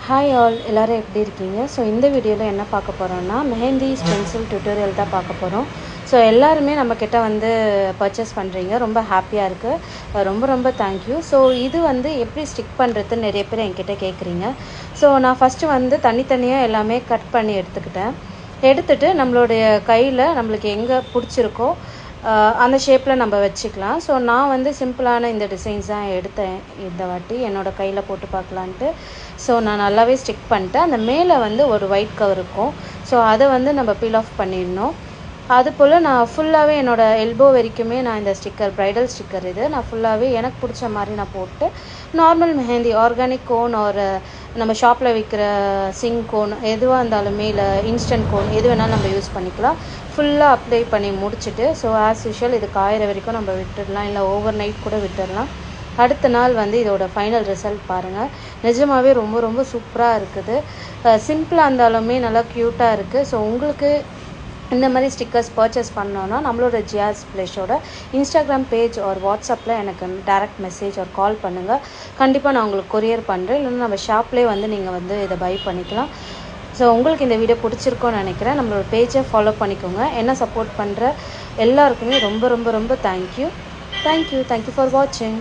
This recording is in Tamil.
ஹாய் ஆல், எல்லோரும் எப்படி இருக்கீங்க? ஸோ இந்த வீடியோவில் என்ன பார்க்க போகிறோன்னா மெஹந்தி ஸ்டென்சில் டியூட்டோரியல் தான் பார்க்க போகிறோம். ஸோ எல்லாருமே நம்மக்கிட்ட வந்து பர்ச்சேஸ் பண்ணுறீங்க, ரொம்ப ஹாப்பியாக இருக்குது, ரொம்ப தேங்க்யூ. ஸோ இது வந்து எப்படி ஸ்டிக் பண்ணுறதுன்னு நிறைய பேர் என்கிட்ட கேட்குறீங்க. ஸோ நான் ஃபஸ்ட்டு வந்து தனித்தனியாக எல்லாமே கட் பண்ணி எடுத்துட்டு நம்மளுடைய கையில் நம்மளுக்கு எங்கே பிடிச்சிருக்கோ அந்த ஷேப்பில் நம்ம வச்சுக்கலாம். ஸோ நான் வந்து சிம்பிளான இந்த டிசைன்ஸ் தான் எடுத்தேன் இந்த வாட்டி என்னோடய கையில் போட்டு பார்க்கலான்ட்டு. ஸோ நான் நல்லாவே ஸ்டிக் பண்ணிட்டேன். அந்த மேலே வந்து ஒரு ஒயிட் கவர் இருக்கும், ஸோ அதை வந்து நம்ம பீல் ஆஃப் பண்ணிடணும். அதுபோல் நான் ஃபுல்லாகவே என்னோடய எல்போ வரைக்குமே நான் இந்த ஸ்டிக்கர், ப்ரைடல் ஸ்டிக்கர் இது நான் ஃபுல்லாகவே எனக்கு பிடிச்ச மாதிரி நான் போட்டு நார்மல் மெஹந்தி, ஆர்கானிக் கோன் ஒரு நம்ம ஷாப்பில் விற்கிற சிங் கோன் எதுவாக இருந்தாலுமே, இல்லை இன்ஸ்டன்ட் கோன் எது வேணாலும் நம்ம யூஸ் பண்ணிக்கலாம். ஃபுல்லாக அப்ளை பண்ணி முடிச்சுட்டு ஸோ ஆஸ் யூஷுவல் இது காயிற வரைக்கும் நம்ம விட்டுடலாம், இல்லை ஓவர் நைட் கூட விட்டுடலாம். அடுத்த நாள் வந்து இதோட ஃபைனல் ரிசல்ட் பாருங்கள். நிஜமாகவே ரொம்ப சூப்பராக இருக்குது. சிம்பிளாக இருந்தாலுமே நல்லா க்யூட்டாக இருக்குது. ஸோ உங்களுக்கு இந்த மாதிரி ஸ்டிக்கர்ஸ் பர்ச்சேஸ் பண்ணோன்னா நம்மளோட ஜியாஸ் ப்ளஷோட இன்ஸ்டாகிராம் பேஜ் ஒரு வாட்ஸ்அப்பில் எனக்கு டைரக்ட் மெசேஜ் ஒரு கால் பண்ணுங்கள். கண்டிப்பாக நான் உங்களுக்கு கொரியர் பண்ணுறேன், இல்லைன்னா நம்ம ஷாப்லேயே வந்து நீங்கள் வந்து இதை பை பண்ணிக்கலாம். ஸோ உங்களுக்கு இந்த வீடியோ பிடிச்சிருக்கோன்னு நினைக்கிறேன். நம்மளோட பேஜை ஃபாலோ பண்ணிக்கோங்க. என்ன சப்போர்ட் பண்ணுற எல்லாருக்குமே ரொம்ப தேங்க்யூ ஃபார் வாட்சிங்.